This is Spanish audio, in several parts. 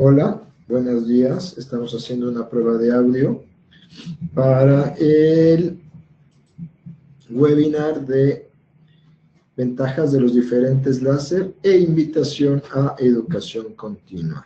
Hola, buenos días. Estamos haciendo una prueba de audio para el webinar de ventajas de los diferentes láser e invitación a educación continua.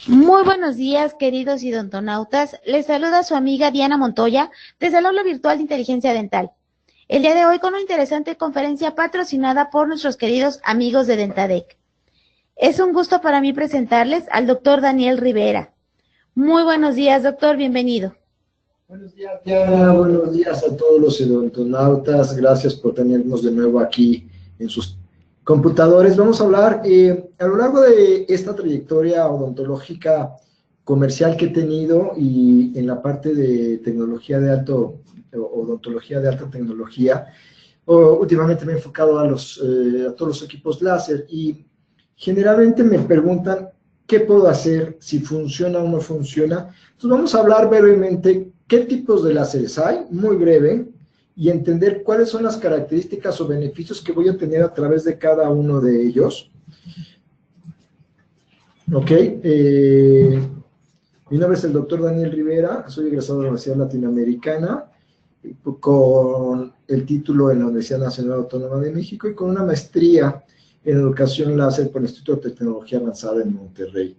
Muy buenos días, queridos idontonautas. Les saluda su amiga Diana Montoya desde el aula virtual de inteligencia dental. El día de hoy con una interesante conferencia patrocinada por nuestros queridos amigos de Dentadec. Es un gusto para mí presentarles al doctor Daniel Rivera. Muy buenos días, doctor, bienvenido. Buenos días, Diana. Buenos días a todos los odontonautas. Gracias por tenernos de nuevo aquí en sus computadores. Vamos a hablar a lo largo de esta trayectoria odontológica comercial que he tenido y en la parte de tecnología de odontología de alta tecnología. Últimamente me he enfocado a todos los equipos láser y generalmente me preguntan qué puedo hacer, si funciona o no funciona. Entonces vamos a hablar brevemente qué tipos de láseres hay, muy breve, y entender cuáles son las características o beneficios que voy a tener a través de cada uno de ellos. Ok, mi nombre es el doctor Daniel Rivera, soy egresado de la Universidad Latinoamericana, con el título en la Universidad Nacional Autónoma de México y con una maestría en educación láser por el Instituto de Tecnología Avanzada en Monterrey.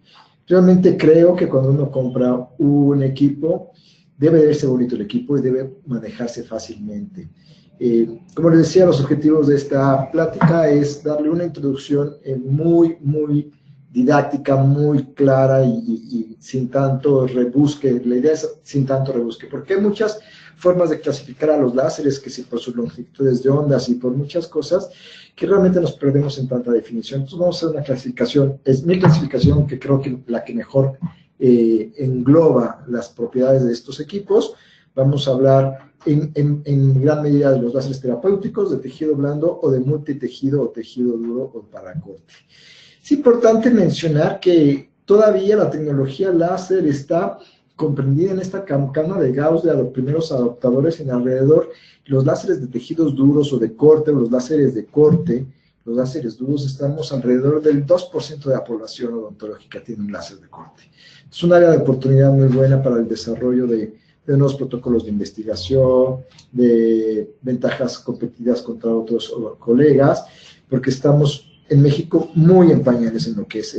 Realmente creo que cuando uno compra un equipo, debe verse bonito el equipo y debe manejarse fácilmente. Como les decía, los objetivos de esta plática es darle una introducción muy didáctica, muy clara y sin tanto rebusque. La idea es sin tanto rebusque, porque hay muchas formas de clasificar a los láseres, que si por sus longitudes de ondas y por muchas cosas, que realmente nos perdemos en tanta definición. Entonces vamos a hacer una clasificación, es mi clasificación, que creo que la que mejor engloba las propiedades de estos equipos. Vamos a hablar en gran medida de los láseres terapéuticos, de tejido blando o de multitejido o tejido duro o para corte. Es importante mencionar que todavía la tecnología láser está comprendida en esta cama de Gauss de los primeros adaptadores en alrededor. Los láseres de tejidos duros o de corte, o los láseres de corte, los láseres duros, estamos alrededor del 2% de la población odontológica tiene un láser de corte. Es un área de oportunidad muy buena para el desarrollo de nuevos protocolos de investigación, de ventajas competidas contra otros colegas, porque estamos en México muy en pañales en lo que es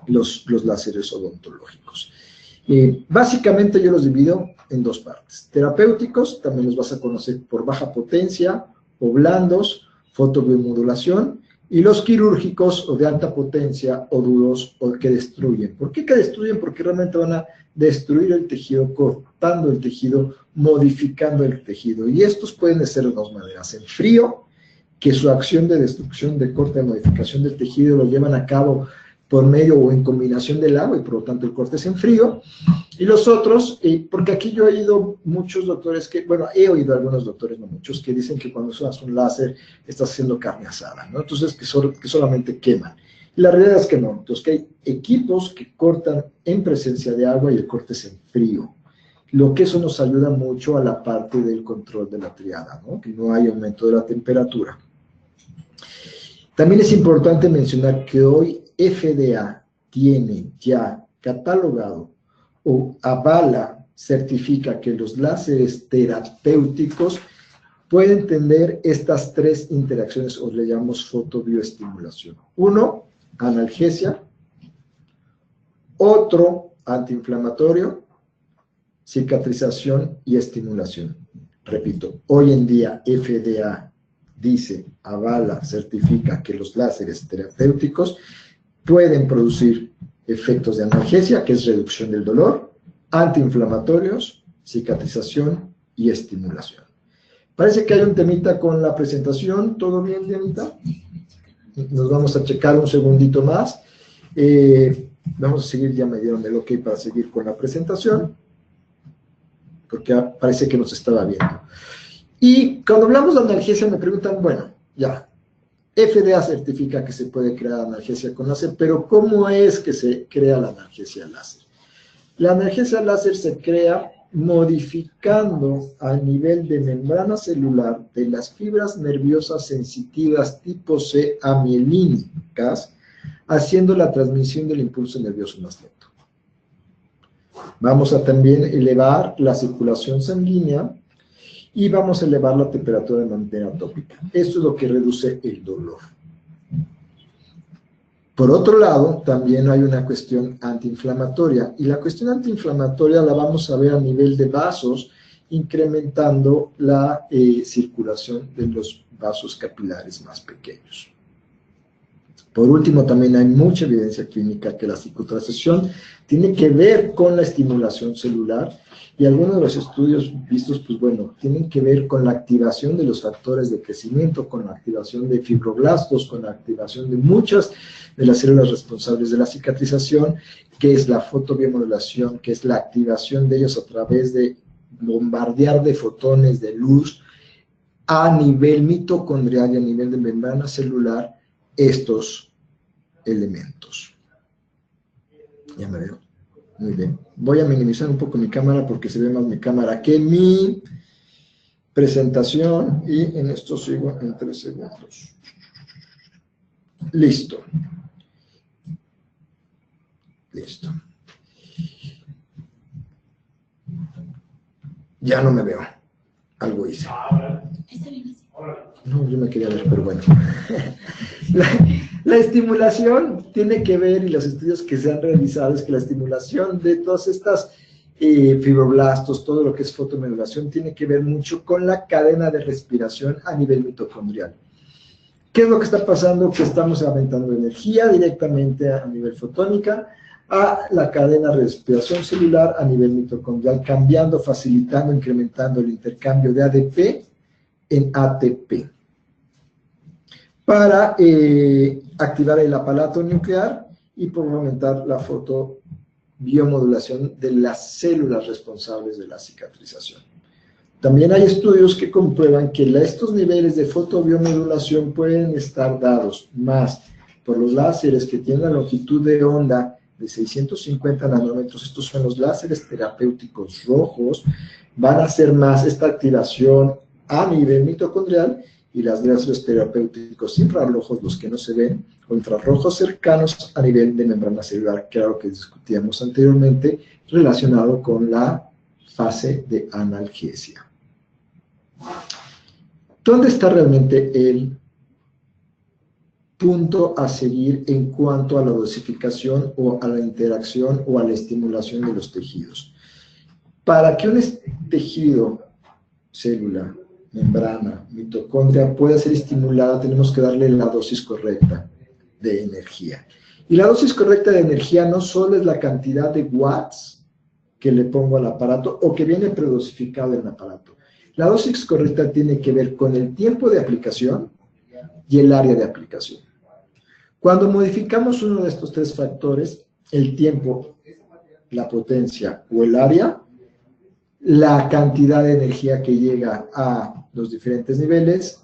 los láseres odontológicos. Básicamente yo los divido en dos partes. Terapéuticos, también los vas a conocer por baja potencia o blandos, fotobiomodulación, y los quirúrgicos o de alta potencia o duros o que destruyen. ¿Por qué que destruyen? Porque realmente van a destruir el tejido, cortando el tejido, modificando el tejido. Y estos pueden ser de dos maneras: en frío, que su acción de destrucción, de corte, de modificación del tejido lo llevan a cabo por medio o en combinación del agua y por lo tanto el corte es en frío. Y los otros, porque aquí yo he oído muchos doctores que, bueno, he oído algunos doctores, no muchos, que dicen que cuando usas un láser estás haciendo carne asada, ¿no? Entonces que solamente queman. Y la realidad es que no. Entonces que hay equipos que cortan en presencia de agua y el corte es en frío. Lo que eso nos ayuda mucho a la parte del control de la triada, ¿no? Que no hay aumento de la temperatura. También es importante mencionar que hoy FDA tiene ya catalogado o avala, certifica que los láseres terapéuticos puede entender estas tres interacciones, o le llamamos fotobioestimulación. Uno, analgesia. Otro, antiinflamatorio, cicatrización y estimulación. Repito, hoy en día FDA dice, avala, certifica que los láseres terapéuticos pueden producir efectos de analgesia, que es reducción del dolor, antiinflamatorios, cicatrización y estimulación. Parece que hay un temita con la presentación. ¿Todo bien, Dianita? Nos vamos a checar un segundito más. Vamos a seguir, ya me dieron el ok para seguir con la presentación, porque parece que nos estaba viendo. Y cuando hablamos de analgesia me preguntan, bueno, ya, FDA certifica que se puede crear analgesia con láser, pero ¿cómo es que se crea la analgesia láser? La analgesia láser se crea modificando a nivel de membrana celular de las fibras nerviosas sensitivas tipo C amielínicas, haciendo la transmisión del impulso nervioso más lento. Vamos a también elevar la circulación sanguínea y vamos a elevar la temperatura de manera tópica. Esto es lo que reduce el dolor. Por otro lado, también hay una cuestión antiinflamatoria, y la cuestión antiinflamatoria la vamos a ver a nivel de vasos, incrementando la circulación de los vasos capilares más pequeños. Por último, también hay mucha evidencia clínica que la cicatrización tiene que ver con la estimulación celular, y algunos de los estudios vistos, pues bueno, tienen que ver con la activación de los factores de crecimiento, con la activación de fibroblastos, con la activación de muchas de las células responsables de la cicatrización, que es la fotobiomodulación, que es la activación de ellos a través de bombardear de fotones de luz a nivel mitocondrial y a nivel de membrana celular estos elementos. Ya me veo. Muy bien. Voy a minimizar un poco mi cámara porque se ve más mi cámara que mi presentación, y en esto sigo en 3 segundos. Listo. Listo. Ya no me veo. Algo hice. No, yo me quería ver, pero bueno. La estimulación tiene que ver, y los estudios que se han realizado, es que la estimulación de todas estas fibroblastos, todo lo que es fotomodulación, tiene que ver mucho con la cadena de respiración a nivel mitocondrial. ¿Qué es lo que está pasando? Que estamos aumentando energía directamente a nivel fotónica a la cadena de respiración celular a nivel mitocondrial, cambiando, facilitando, incrementando el intercambio de ADP en ATP, para activar el aparato nuclear y por aumentar la fotobiomodulación de las células responsables de la cicatrización. También hay estudios que comprueban que estos niveles de fotobiomodulación pueden estar dados más por los láseres que tienen la longitud de onda de 650 nanómetros. Estos son los láseres terapéuticos rojos. Van a hacer más esta activación a nivel mitocondrial, y las láseres terapéuticos infrarrojos, los que no se ven, o infrarrojos cercanos a nivel de membrana celular, que era lo que discutíamos anteriormente, relacionado con la fase de analgesia. ¿Dónde está realmente el punto a seguir en cuanto a la dosificación o a la interacción o a la estimulación de los tejidos? Para que un tejido, célula, membrana, mitocondria pueda ser estimulada, tenemos que darle la dosis correcta de energía. Y la dosis correcta de energía no solo es la cantidad de watts que le pongo al aparato o que viene predosificado en el aparato. La dosis correcta tiene que ver con el tiempo de aplicación y el área de aplicación. Cuando modificamos uno de estos 3 factores, el tiempo, la potencia o el área, la cantidad de energía que llega a los diferentes niveles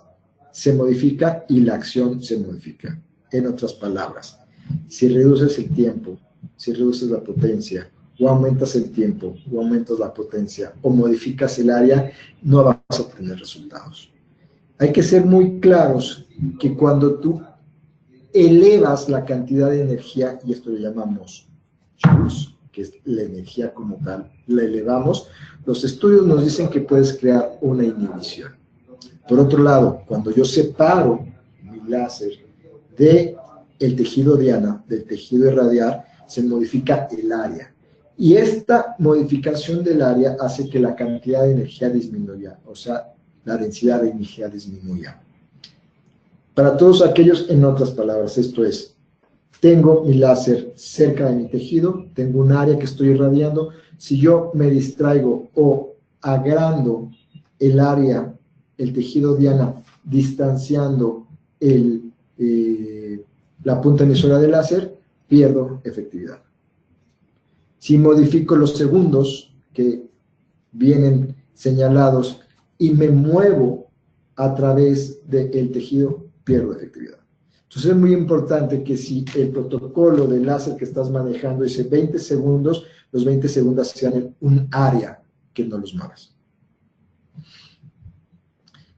se modifica y la acción se modifica. En otras palabras, si reduces el tiempo, si reduces la potencia, o aumentas el tiempo, o aumentas la potencia, o modificas el área, no vas a obtener resultados. Hay que ser muy claros que cuando tú elevas la cantidad de energía, y esto le llamamos joules, que es la energía como tal, la elevamos, los estudios nos dicen que puedes crear una inhibición. Por otro lado, cuando yo separo mi láser del tejido diana, del tejido irradiar, se modifica el área. Y esta modificación del área hace que la cantidad de energía disminuya, o sea, la densidad de energía disminuya. Para todos aquellos, en otras palabras, esto es, tengo mi láser cerca de mi tejido, tengo un área que estoy irradiando. Si yo me distraigo o agrando el área, el tejido diana, distanciando la punta emisora del láser, pierdo efectividad. Si modifico los segundos que vienen señalados y me muevo a través del tejido, pierdo efectividad. Entonces es muy importante que si el protocolo de láser que estás manejando dice 20 segundos, los 20 segundos sean en un área que no los muevas.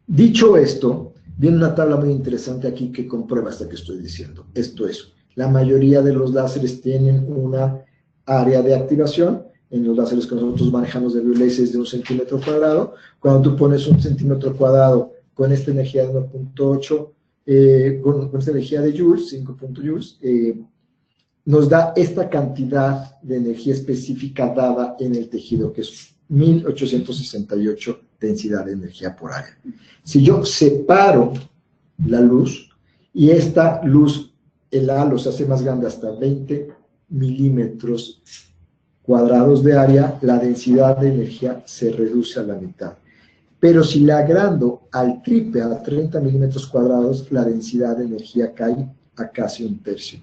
Dicho esto, viene una tabla muy interesante aquí que comprueba esto que estoy diciendo. Esto es, la mayoría de los láseres tienen una área de activación. En los láseres que nosotros manejamos de Bewley es de 1 centímetro cuadrado. Cuando tú pones 1 centímetro cuadrado con esta energía de 1.8, con esta energía de joules, 5 joules, nos da esta cantidad de energía específica dada en el tejido, que es 1868 densidad de energía por área. Si yo separo la luz y esta luz, el halo se hace más grande hasta 20 milímetros cuadrados de área, la densidad de energía se reduce a la mitad. Pero si la agrando al triple, a 30 milímetros cuadrados, la densidad de energía cae a casi 1/3.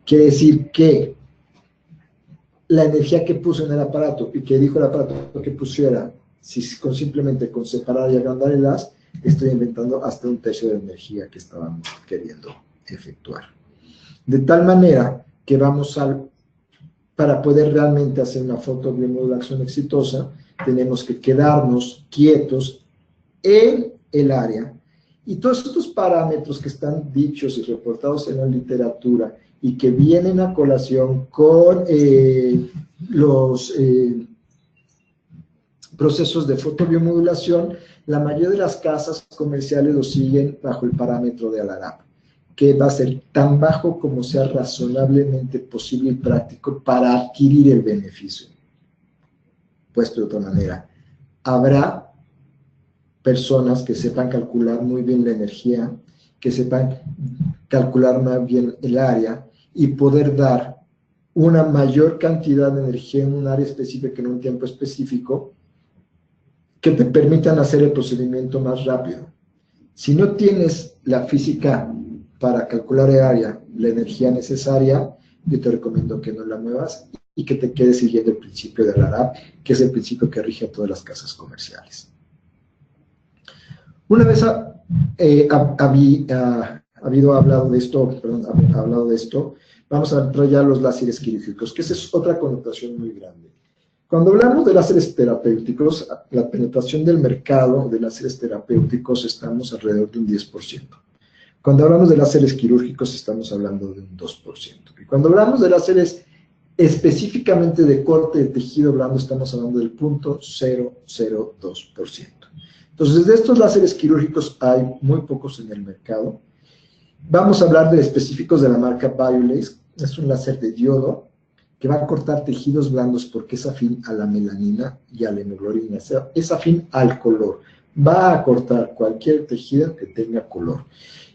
Quiere decir que la energía que puso en el aparato y que dijo el aparato que pusiera, simplemente con separar y agrandar el haz, estoy inventando hasta 1/3 de la energía que estábamos queriendo efectuar. De tal manera que para poder realmente hacer una fotobiomodulación exitosa, tenemos que quedarnos quietos en el área. Y todos estos parámetros que están dichos y reportados en la literatura y que vienen a colación con los procesos de fotobiomodulación, la mayoría de las casas comerciales lo siguen bajo el parámetro de Alarap, que va a ser tan bajo como sea razonablemente posible y práctico para adquirir el beneficio. Puesto de otra manera, habrá personas que sepan calcular muy bien la energía, que sepan calcular más bien el área y poder dar una mayor cantidad de energía en un área específica en un tiempo específico que te permitan hacer el procedimiento más rápido. Si no tienes la física para calcular el área, la energía necesaria, yo te recomiendo que no la muevas y que te quedes siguiendo el principio de Alarap, que es el principio que rige a todas las casas comerciales. Una vez hablado de esto, vamos a entrar ya a los láseres quirúrgicos, que esa es otra connotación muy grande. Cuando hablamos de láseres terapéuticos, la penetración del mercado de láseres terapéuticos estamos alrededor de un 10%. Cuando hablamos de láseres quirúrgicos estamos hablando de un 2%. Y cuando hablamos de láseres específicamente de corte de tejido blando estamos hablando del 0.002%. Entonces, de estos láseres quirúrgicos hay muy pocos en el mercado. Vamos a hablar de específicos de la marca Biolace. Es un láser de diodo que va a cortar tejidos blandos porque es afín a la melanina y a la hemoglobina. Es afín al color. Va a cortar cualquier tejido que tenga color.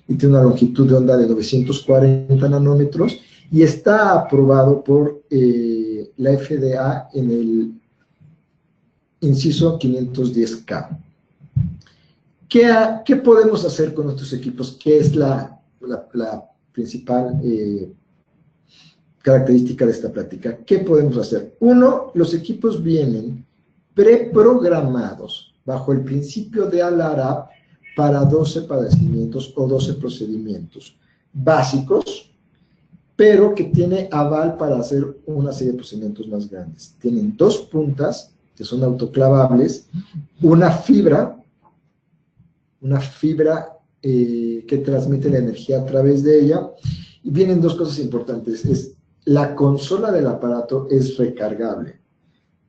Y tiene una longitud de onda de 940 nanómetros y está aprobado por la FDA en el inciso 510K. ¿Qué podemos hacer con nuestros equipos? ¿Qué es la principal característica de esta plática? ¿Qué podemos hacer? Uno, los equipos vienen preprogramados bajo el principio de Alarap para 12 padecimientos o 12 procedimientos básicos, pero que tiene aval para hacer una serie de procedimientos más grandes. Tienen 2 puntas, que son autoclavables, una fibra que transmite la energía a través de ella, y vienen 2 cosas importantes. La consola del aparato es recargable.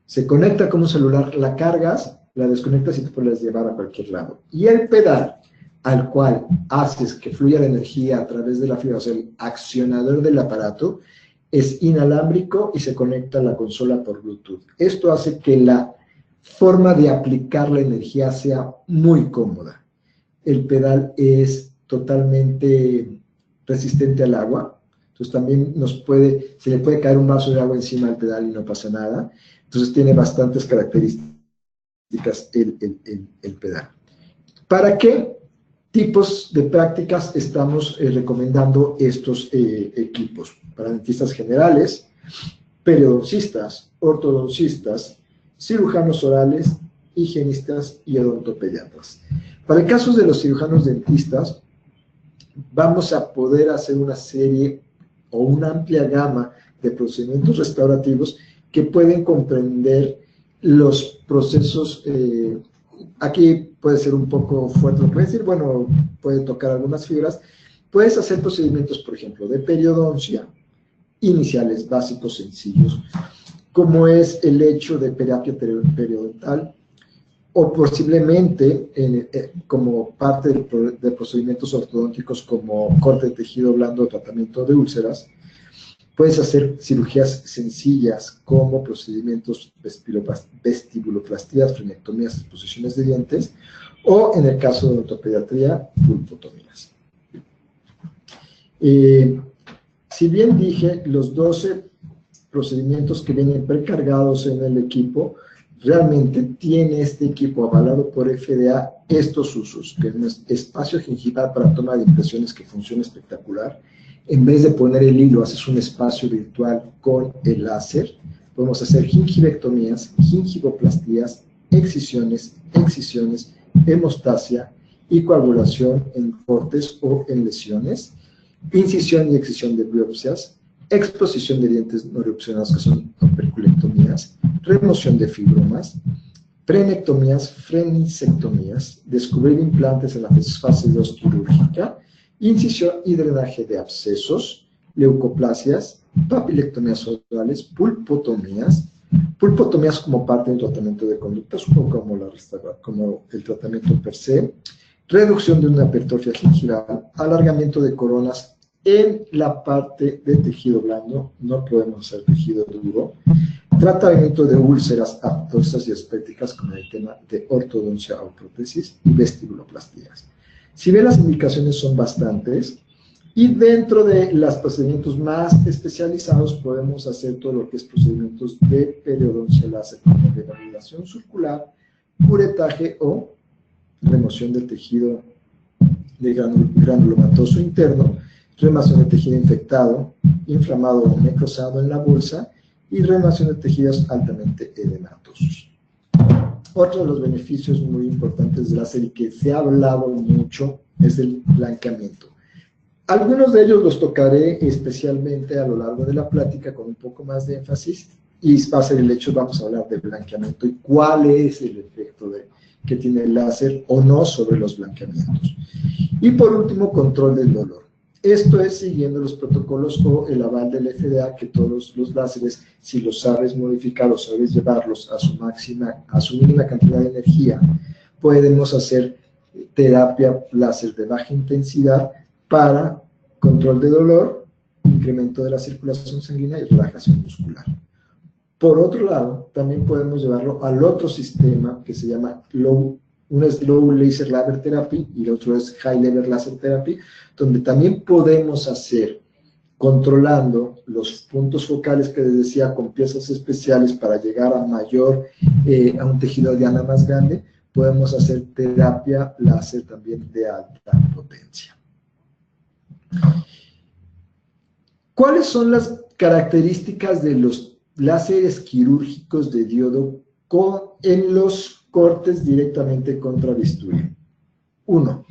Se conecta con un celular, la cargas, la desconectas y te puedes llevar a cualquier lado. Y el pedal al cual haces que fluya la energía a través de la fibra, o sea, el accionador del aparato, es inalámbrico y se conecta a la consola por Bluetooth. Esto hace que la forma de aplicar la energía sea muy cómoda. El pedal es totalmente resistente al agua, entonces también se le puede caer un vaso de agua encima del pedal y no pasa nada. Entonces tiene bastantes características el pedal. ¿Para qué tipos de prácticas estamos recomendando estos equipos? Para dentistas generales, periodoncistas, ortodoncistas, cirujanos orales, higienistas y odontopediatras. Para el caso de los cirujanos dentistas, vamos a poder hacer una serie o una amplia gama de procedimientos restaurativos que pueden comprender los procesos. Aquí puede ser un poco fuerte, puede decir, bueno, puede tocar algunas fibras. Puedes hacer procedimientos, por ejemplo, de periodoncia, iniciales, básicos, sencillos, como es el hecho de terapia periodontal, o posiblemente como parte de procedimientos ortodónticos como corte de tejido blando o tratamiento de úlceras. Puedes hacer cirugías sencillas como procedimientos vestibuloplastías, frenectomías, exposiciones de dientes, o en el caso de odontopediatría, pulpotomías. Si bien dije, los 12 procedimientos que vienen precargados en el equipo, realmente tiene este equipo avalado por FDA estos usos, que es un espacio gingival para toma de impresiones que funciona espectacular. En vez de poner el hilo, haces un espacio virtual con el láser. Podemos hacer gingivectomías, gingivoplastías, excisiones, hemostasia y coagulación en cortes o en lesiones, incisión y excisión de biopsias, exposición de dientes no erupcionados, que son operculectomías, remoción de fibromas, frenectomías, frenisectomías, descubrir implantes en la fase 2 quirúrgica, incisión y drenaje de abscesos, leucoplasias, papilectomías orales, pulpotomías como parte del tratamiento de conductas, como el tratamiento per se, reducción de una hipertrofia gingival, alargamiento de coronas en la parte de tejido blando, no podemos hacer tejido duro, tratamiento de úlceras abscesas y espéticas con el tema de ortodoncia o prótesis y vestibuloplastías. Si bien las indicaciones son bastantes, y dentro de los procedimientos más especializados podemos hacer todo lo que es procedimientos de periodoncia láser, como de validación circular, curetaje o remoción del tejido de granulomatoso interno, remoción de tejido infectado, inflamado o necrosado en la bolsa y remoción de tejidos altamente edematosos. Otro de los beneficios muy importantes del láser y que se ha hablado mucho es el blanqueamiento. Algunos de ellos los tocaré especialmente a lo largo de la plática con un poco más de énfasis y va a ser el hecho, vamos a hablar de blanqueamiento y cuál es el efecto que tiene el láser o no sobre los blanqueamientos. Y por último, control del dolor. Esto es siguiendo los protocolos o el aval del FDA, que todos los láseres, si los sabes modificar o sabes llevarlos a su mínima cantidad de energía, podemos hacer terapia láser de baja intensidad para control de dolor, incremento de la circulación sanguínea y relajación muscular. Por otro lado, también podemos llevarlo al otro sistema que se llama uno es Low Laser Laser Therapy y el otro es High Level Laser Therapy, donde también podemos hacer, controlando los puntos focales que les decía, con piezas especiales para llegar a a un tejido de diana más grande, podemos hacer terapia láser también de alta potencia. ¿Cuáles son las características de los láseres quirúrgicos de diodo en los cortes directamente contra bisturí? 1.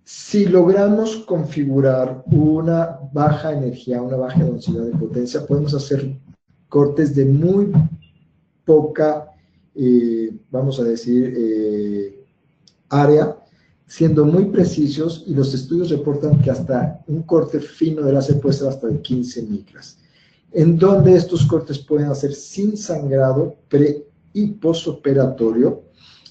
Si logramos configurar una baja energía, una baja densidad de potencia, podemos hacer cortes de muy poca, vamos a decir, área, siendo muy precisos, y los estudios reportan que hasta un corte fino de láser puede ser hasta de 15 micras, en donde estos cortes pueden hacer sin sangrado pre y postoperatorio,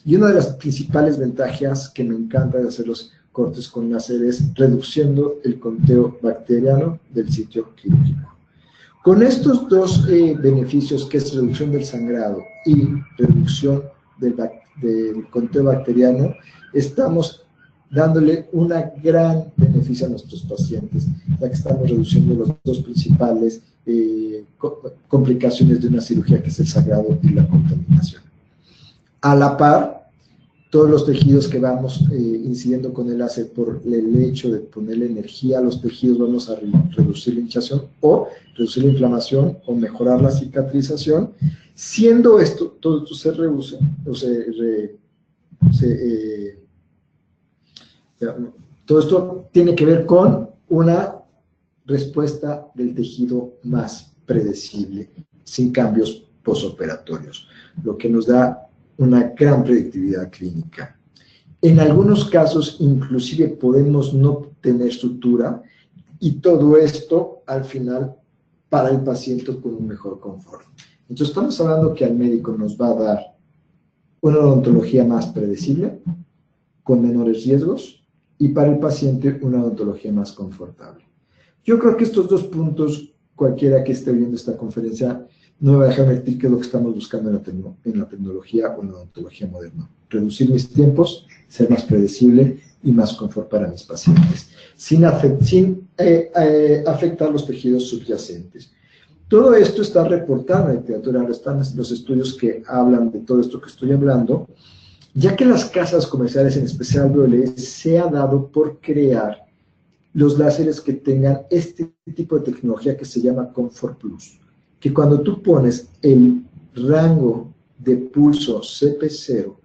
Y una de las principales ventajas que me encanta de hacer los cortes con láser es reduciendo el conteo bacteriano del sitio quirúrgico. Con estos dos beneficios, que es reducción del sangrado y reducción del conteo bacteriano, estamos dándole una gran beneficio a nuestros pacientes, ya que estamos reduciendo los dos principales complicaciones de una cirugía, que es el sangrado y la contaminación. A la par, todos los tejidos que vamos incidiendo con el láser, por el hecho de ponerle energía a los tejidos, vamos a reducir la hinchazón o reducir la inflamación o mejorar la cicatrización. Siendo esto, todo esto se reduce, todo esto tiene que ver con una respuesta del tejido más predecible, sin cambios posoperatorios, lo que nos da una gran predictividad clínica. En algunos casos, inclusive, podemos no tener sutura, y todo esto, al final, para el paciente con un mejor confort. Entonces, estamos hablando que al médico nos va a dar una odontología más predecible, con menores riesgos, y para el paciente una odontología más confortable. Yo creo que estos dos puntos, cualquiera que esté viendo esta conferencia, no me va a dejar mentir que es lo que estamos buscando en la tecnología o en la odontología moderna. Reducir mis tiempos, ser más predecible y más confort para mis pacientes, sin afectar los tejidos subyacentes. Todo esto está reportado en la literatura, están los estudios que hablan de todo esto que estoy hablando, ya que las casas comerciales, en especial WLS, se ha dado por crear los láseres que tengan este tipo de tecnología que se llama Comfort Plus, que cuando tú pones el rango de pulso CP0,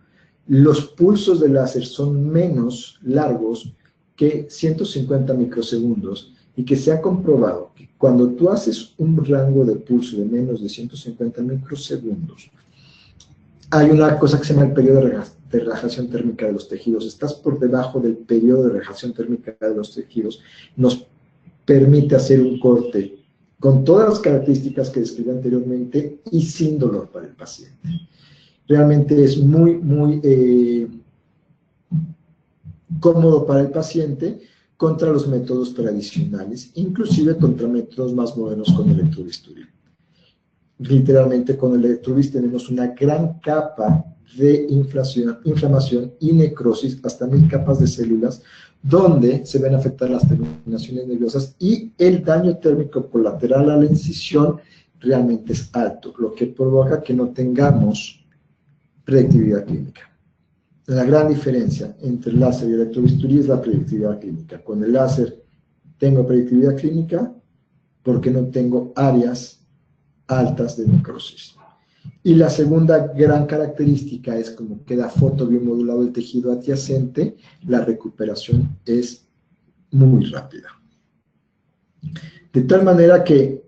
los pulsos de láser son menos largos que 150 microsegundos, y que se ha comprobado que cuando tú haces un rango de pulso de menos de 150 microsegundos, hay una cosa que se llama el periodo de relajación térmica de los tejidos. Estás por debajo del periodo de relajación térmica de los tejidos. Nos permite hacer un corte con todas las características que describí anteriormente y sin dolor para el paciente. Realmente es muy, muy cómodo para el paciente contra los métodos tradicionales, inclusive contra métodos más modernos con electrobisturí. Literalmente, con el electrobis tenemos una gran capa de inflamación y necrosis, hasta 1000 capas de células, donde se ven afectar las terminaciones nerviosas, y el daño térmico colateral a la incisión realmente es alto, lo que provoca que no tengamos predictividad clínica. La gran diferencia entre el láser y el electrobisturí es la predictividad clínica. Con el láser tengo predictividad clínica porque no tengo áreas altas de necrosis. Y la segunda gran característica es, como queda fotobiomodulado el tejido adyacente, la recuperación es muy rápida. De tal manera que,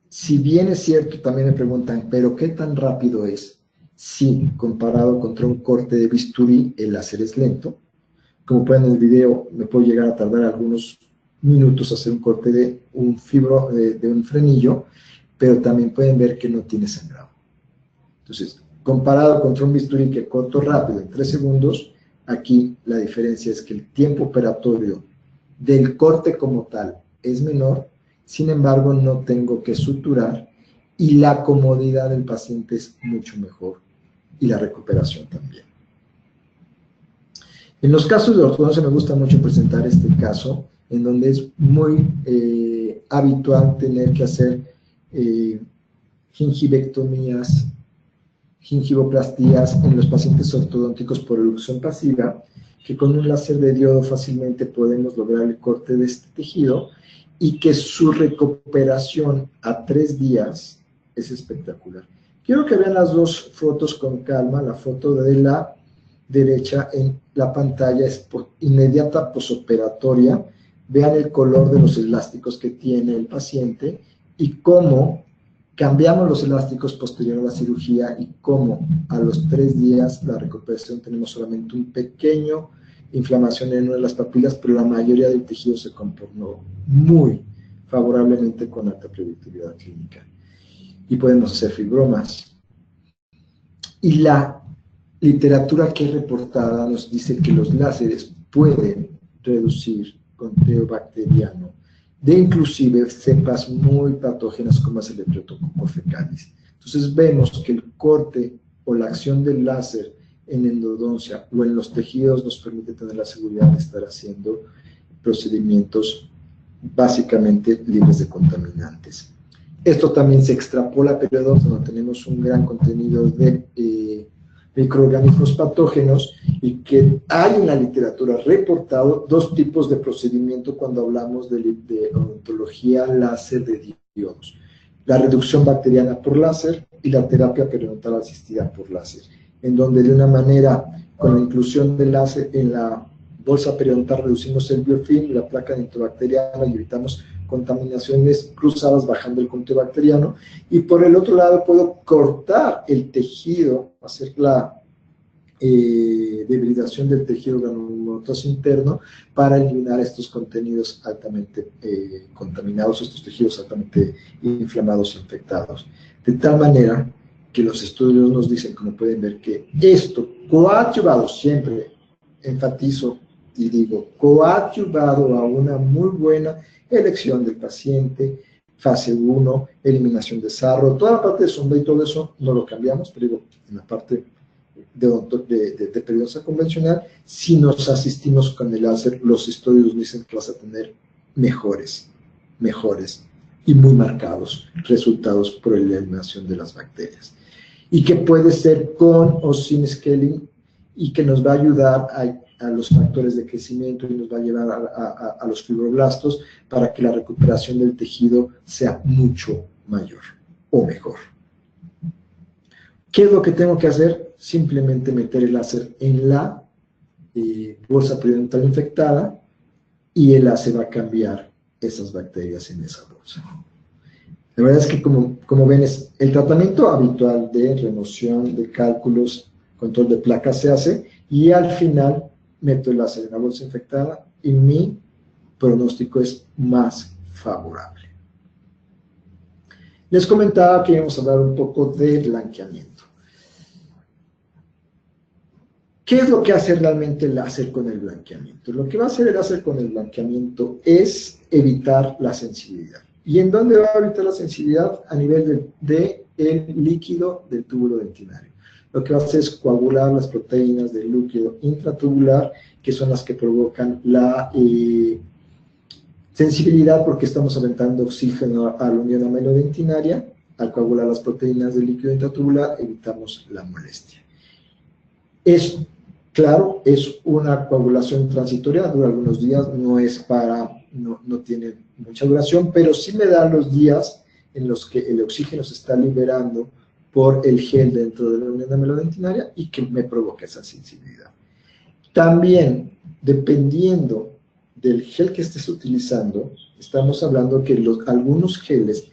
si bien es cierto, también me preguntan, ¿pero qué tan rápido es? Sí, comparado contra un corte de bisturí, el láser es lento. Como pueden ver en el video, me puedo llegar a tardar algunos minutos hacer un corte de un frenillo, pero también pueden ver que no tiene sangrado. Entonces, comparado contra un bisturí que corto rápido en 3 segundos, aquí la diferencia es que el tiempo operatorio del corte como tal es menor, sin embargo no tengo que suturar, y la comodidad del paciente es mucho mejor, y la recuperación también. En los casos de ortodoncia me gusta mucho presentar este caso, en donde es muy habitual tener que hacer gingivectomías, gingivoplastías en los pacientes ortodónticos por elucción pasiva, que con un láser de diodo fácilmente podemos lograr el corte de este tejido, y que su recuperación a 3 días es espectacular. Quiero que vean las dos fotos con calma. La foto de la derecha en la pantalla es inmediata posoperatoria. Vean el color de los elásticos que tiene el paciente y cómo cambiamos los elásticos posterior a la cirugía, y cómo a los 3 días la recuperación tenemos solamente un pequeño inflamación en una de las papilas, pero la mayoría del tejido se comportó muy favorablemente con alta predictividad clínica. Y podemos hacer fibromas. Y la literatura que es reportada nos dice que los láseres pueden reducir conteo bacteriano de inclusive cepas muy patógenas como es el Streptococcus fecalis. Entonces vemos que el corte o la acción del láser en endodoncia o en los tejidos nos permite tener la seguridad de estar haciendo procedimientos básicamente libres de contaminantes. Esto también se extrapola a periodos donde tenemos un gran contenido de microorganismos patógenos y que hay en la literatura reportado dos tipos de procedimiento cuando hablamos de odontología láser de diodos. La reducción bacteriana por láser y la terapia periodontal asistida por láser, en donde de una manera, con la inclusión del láser en la bolsa periodontal, reducimos el biofilm, la placa dentobacteriana y evitamos contaminaciones cruzadas bajando el conteo bacteriano, y por el otro lado puedo cortar el tejido, hacer la debilidación del tejido granulomatoso interno para eliminar estos contenidos altamente contaminados, estos tejidos altamente inflamados e infectados. De tal manera que los estudios nos dicen, como pueden ver, que esto coadyuvado, siempre enfatizo y digo, coadyuvado a una muy buena elección del paciente, fase 1, eliminación de sarro, toda la parte de sombra y todo eso no lo cambiamos, pero digo, en la parte de periodoncia convencional, si nos asistimos con el láser, los estudios dicen que vas a tener mejores y muy marcados resultados por la eliminación de las bacterias. Y que puede ser con o sin scaling y que nos va a ayudar a los factores de crecimiento y nos va a llevar a los fibroblastos para que la recuperación del tejido sea mucho mayor o mejor. ¿Qué es lo que tengo que hacer? Simplemente meter el láser en la bolsa periodontal infectada y el láser va a cambiar esas bacterias en esa bolsa. La verdad es que, como ven, es el tratamiento habitual de remoción de cálculos, control de placas se hace, y al final meto el láser en la bolsa infectada y mi pronóstico es más favorable. Les comentaba que íbamos a hablar un poco de blanqueamiento. ¿Qué es lo que hace realmente el láser con el blanqueamiento? Lo que va a hacer el láser con el blanqueamiento es evitar la sensibilidad. ¿Y en dónde va a evitar la sensibilidad? A nivel del líquido del túbulo dentinario. Lo que va a hacer es coagular las proteínas del líquido intratubular, que son las que provocan la sensibilidad, porque estamos aventando oxígeno a la unión amelodentinaria. Al coagular las proteínas del líquido intratubular, evitamos la molestia. Claro, es una coagulación transitoria, dura algunos días, no tiene mucha duración, pero sí me da los días en los que el oxígeno se está liberando por el gel dentro de la unión amelodentinaria y que me provoca esa sensibilidad. También, dependiendo del gel que estés utilizando, estamos hablando que algunos geles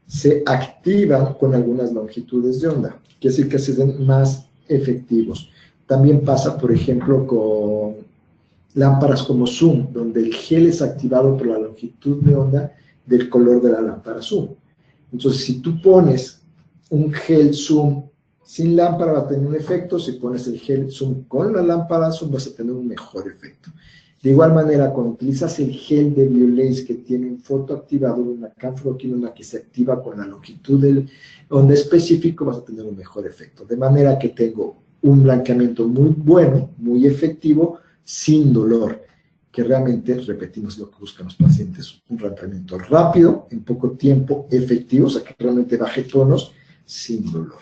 se activan con algunas longitudes de onda, quiere decir que se den más efectivos. También pasa, por ejemplo, con lámparas como Zoom, donde el gel es activado por la longitud de onda del color de la lámpara Zoom. Entonces, si tú pones un gel Zoom sin lámpara, va a tener un efecto. Si pones el gel Zoom con la lámpara Zoom, vas a tener un mejor efecto. De igual manera, cuando utilizas el gel de Biolase, que tiene un fotoactivador, una canfluoquinona que se activa con la longitud del onda específico, vas a tener un mejor efecto. De manera que tengo un blanqueamiento muy bueno, muy efectivo, sin dolor, que realmente, repetimos lo que buscan los pacientes, un blanqueamiento rápido, en poco tiempo, efectivo, o sea, que realmente baje tonos, sin dolor.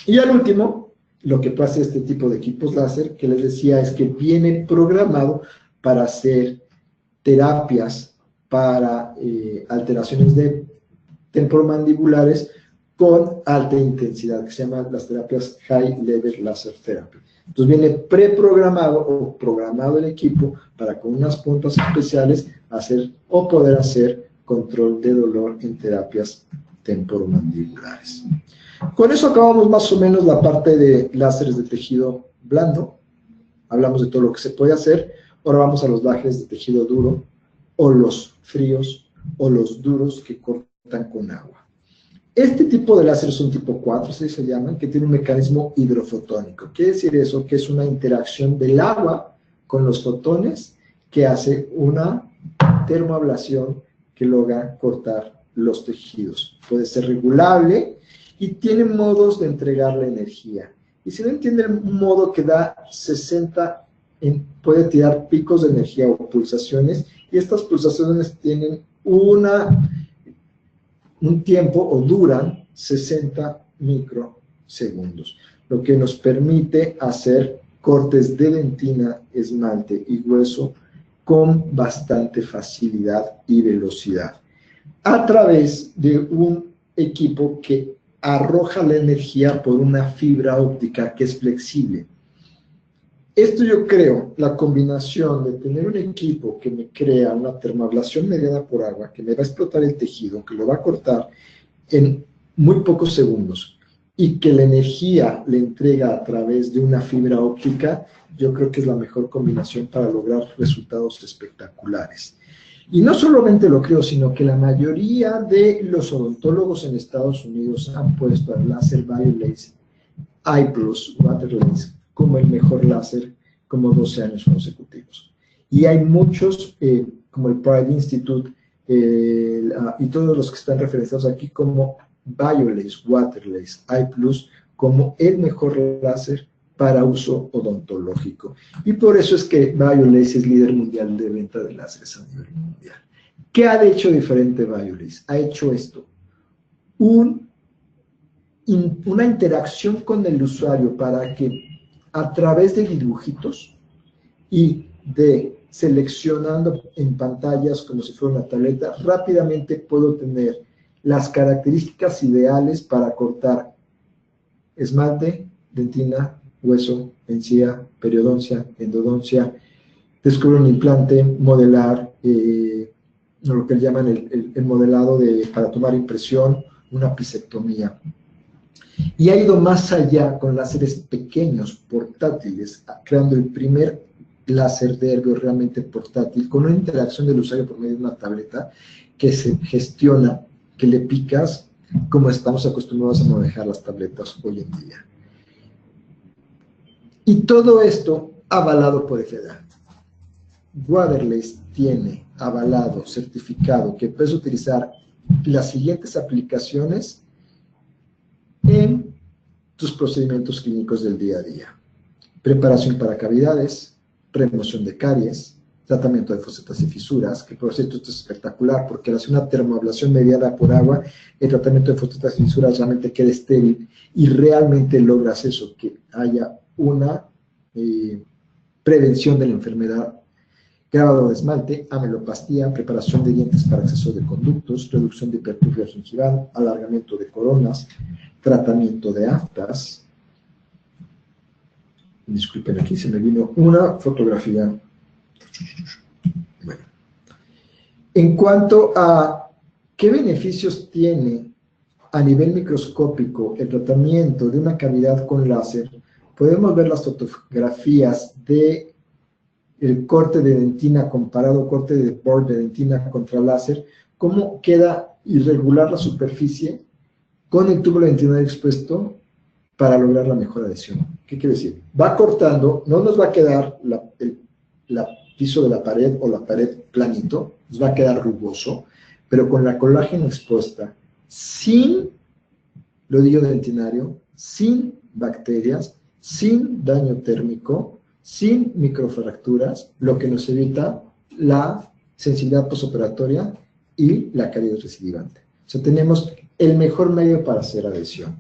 Y al último, lo que pasa este tipo de equipos láser, que les decía, es que viene programado para hacer terapias para alteraciones de temporomandibulares con alta intensidad, que se llaman las terapias High Level Laser Therapy. Entonces viene preprogramado o programado el equipo para con unas puntas especiales hacer o poder hacer control de dolor en terapias temporomandibulares. Con eso acabamos más o menos la parte de láseres de tejido blando. Hablamos de todo lo que se puede hacer. Ahora vamos a los láseres de tejido duro, o los fríos, o los duros que cortan con agua. Este tipo de láser es un tipo 4, así se llaman, que tiene un mecanismo hidrofotónico. Quiere decir eso, que es una interacción del agua con los fotones que hace una termoablación que logra cortar los tejidos. Puede ser regulable y tiene modos de entregar la energía. Y si no entienden, un modo que da 60, puede tirar picos de energía o pulsaciones, y estas pulsaciones tienen un tiempo o duran 60 microsegundos, lo que nos permite hacer cortes de dentina, esmalte y hueso con bastante facilidad y velocidad, a través de un equipo que arroja la energía por una fibra óptica que es flexible. Esto yo creo, la combinación de tener un equipo que me crea una termoablación mediada por agua, que me va a explotar el tejido, que lo va a cortar en muy pocos segundos, y que la energía le entrega a través de una fibra óptica, yo creo que es la mejor combinación para lograr resultados espectaculares. Y no solamente lo creo, sino que la mayoría de los odontólogos en Estados Unidos han puesto al láser BioLaser I+, Waterlace, como el mejor láser, como 12 años consecutivos. Y hay muchos, como el Pride Institute, y todos los que están referenciados aquí, como BioLace, Waterlace, I+, como el mejor láser para uso odontológico. Y por eso es que BioLace es líder mundial de venta de láseres a nivel mundial. ¿Qué ha hecho diferente BioLace? Ha hecho esto, una interacción con el usuario para que a través de dibujitos y de seleccionando en pantallas como si fuera una tableta, rápidamente puedo tener las características ideales para cortar esmalte, dentina, hueso, encía, periodoncia, endodoncia, descubrir un implante, modelar, lo que llaman el modelado para tomar impresión, una pisectomía. Y ha ido más allá con láseres pequeños, portátiles, creando el primer láser de Ergo realmente portátil, con una interacción del usuario por medio de una tableta que se gestiona, que le picas, como estamos acostumbrados a manejar las tabletas hoy en día. Y todo esto avalado por FDA. Waterlace tiene avalado, certificado, que puedes utilizar las siguientes aplicaciones en tus procedimientos clínicos del día a día: preparación para cavidades, remoción de caries, tratamiento de fosetas y fisuras, que por cierto esto es espectacular, porque al hacer una termoablación mediada por agua, el tratamiento de fosetas y fisuras realmente queda estéril, y realmente logras eso, que haya una prevención de la enfermedad. Grabado de esmalte, amelopastía, preparación de dientes para acceso de conductos, reducción de hipertrofia gingival, alargamiento de coronas, tratamiento de aftas. Disculpen, aquí se me vino una fotografía. Bueno. En cuanto a qué beneficios tiene a nivel microscópico el tratamiento de una cavidad con láser, podemos ver las fotografías de el corte de dentina comparado, corte de borde de dentina contra láser, cómo queda irregular la superficie con el túbulo dentinario expuesto para lograr la mejor adhesión. ¿Qué quiere decir? Va cortando, no nos va a quedar el piso de la pared o la pared planito, nos va a quedar rugoso, pero con la colágeno expuesta, sin nodillo dentinario, sin bacterias, sin daño térmico, sin microfracturas, lo que nos evita la sensibilidad postoperatoria y la caries recidivante. O sea, tenemos el mejor medio para hacer adhesión.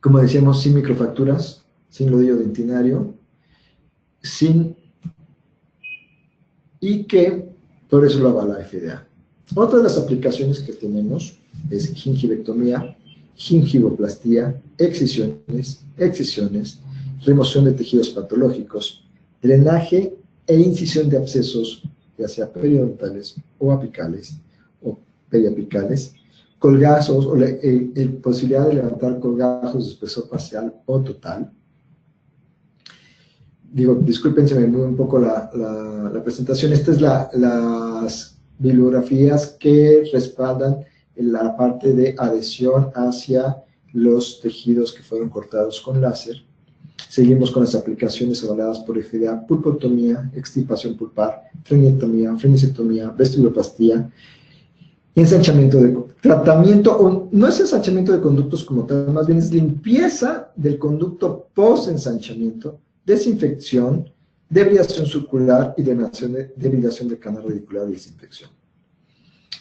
Como decíamos, sin microfracturas, sin nodillo dentinario, y que por eso lo avala FDA. Otra de las aplicaciones que tenemos es gingivectomía, gingivoplastía, excisiones, remoción de tejidos patológicos, drenaje e incisión de abscesos, ya sea periodontales o apicales o periapicales, colgazos o posibilidad de levantar colgazos de espesor parcial o total. Digo, disculpen, se me mueve un poco la presentación. Estas es las bibliografías que respaldan en la parte de adhesión hacia los tejidos que fueron cortados con láser. Seguimos con las aplicaciones avaladas por FDA: pulpotomía, extirpación pulpar, frenectomía, frenisectomía, vestibuloplastía, ensanchamiento de tratamiento, o no es ensanchamiento de conductos como tal, más bien es limpieza del conducto post-ensanchamiento, desinfección, debridación circular y debridación del canal radicular de desinfección.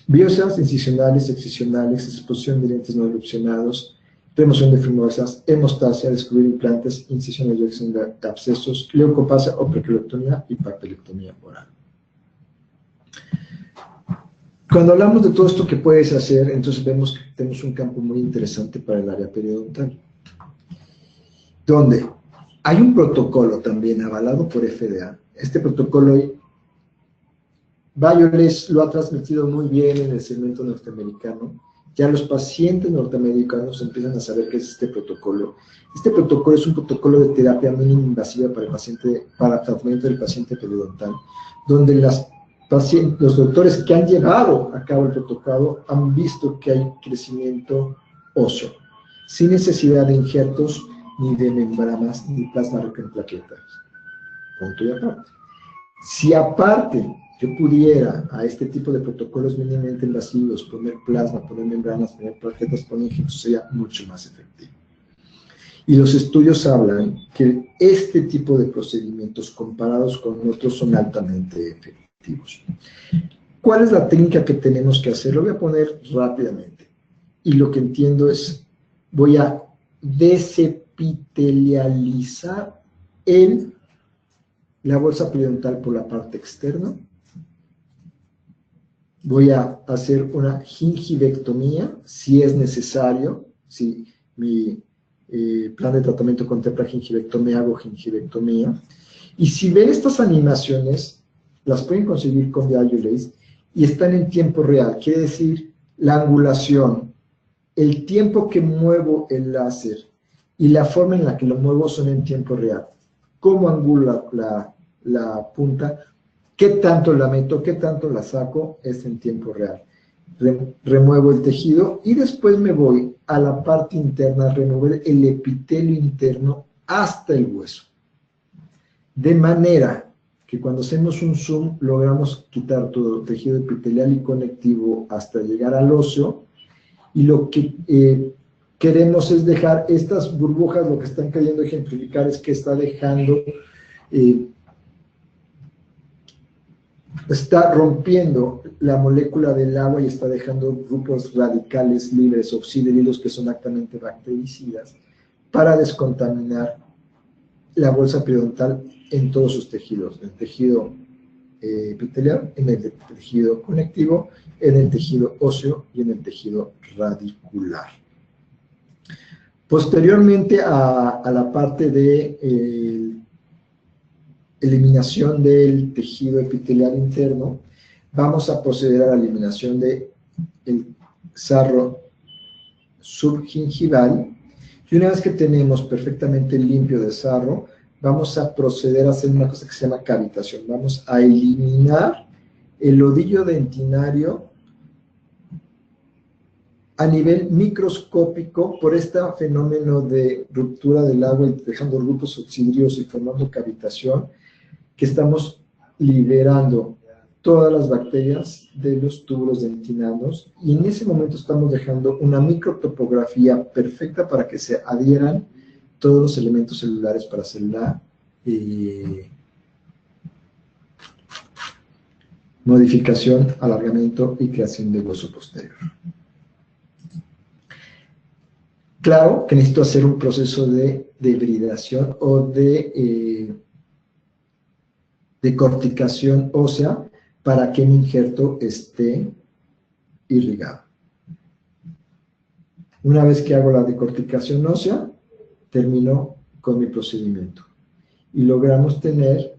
Biopsias incisionales, excisionales, exposición de dientes no erupcionados, remoción de fibrosas, hemostasia, descubrir implantes, incisión y eyección de abscesos, leucoplasia o prequelectomía y papelectomía oral. Cuando hablamos de todo esto que puedes hacer, entonces vemos que tenemos un campo muy interesante para el área periodontal, donde hay un protocolo también avalado por FDA. Este protocolo, Bayoles lo ha transmitido muy bien en el segmento norteamericano. Ya los pacientes norteamericanos empiezan a saber qué es este protocolo. Este protocolo es un protocolo de terapia mínima invasiva para el paciente, para tratamiento del paciente periodontal, donde los doctores que han llevado a cabo el protocolo han visto que hay crecimiento óseo, sin necesidad de injertos, ni de membranas, ni plasma rico en plaquetas. Punto y aparte. Si aparte yo pudiera a este tipo de protocolos mínimamente invasivos poner plasma, poner membranas, poner plaquetas, poner injertos, sería mucho más efectivo. Y los estudios hablan que este tipo de procedimientos comparados con otros son altamente efectivos. ¿Cuál es la técnica que tenemos que hacer? Lo voy a poner rápidamente. Y lo que entiendo es, voy a desepitelializar la bolsa periodontal por la parte externa. Voy a hacer una gingivectomía, si es necesario. Si mi plan de tratamiento contempla gingivectomía, hago gingivectomía. Y si ven estas animaciones, las pueden conseguir con Biolace y están en tiempo real. Quiere decir, la angulación, el tiempo que muevo el láser y la forma en la que lo muevo son en tiempo real. ¿Cómo angula la punta? ¿Qué tanto la meto? ¿Qué tanto la saco? Es en tiempo real. Remuevo el tejido y después me voy a la parte interna a remover el epitelio interno hasta el hueso. De manera que cuando hacemos un zoom logramos quitar todo el tejido epitelial y conectivo hasta llegar al óseo, y lo que queremos es dejar estas burbujas. Lo que están queriendo ejemplificar es que está dejando, está rompiendo la molécula del agua y está dejando grupos radicales libres, oxidrilos, que son altamente bactericidas, para descontaminar la bolsa periodontal en todos sus tejidos, en el tejido epitelial, en el tejido conectivo, en el tejido óseo y en el tejido radicular. Posteriormente a la parte de eliminación del tejido epitelial interno, vamos a proceder a la eliminación del sarro subgingival, y una vez que tenemos perfectamente limpio de sarro, vamos a proceder a hacer una cosa que se llama cavitación. Vamos a eliminar el lodillo dentinario a nivel microscópico por este fenómeno de ruptura del agua y dejando grupos oxidrios y formando cavitación, que estamos liberando todas las bacterias de los túbulos dentinados, y en ese momento estamos dejando una microtopografía perfecta para que se adhieran todos los elementos celulares para hacer la modificación, alargamiento y creación de hueso posterior. Claro que necesito hacer un proceso de debridación o de decorticación ósea para que mi injerto esté irrigado. Una vez que hago la decorticación ósea, termino con mi procedimiento y logramos tener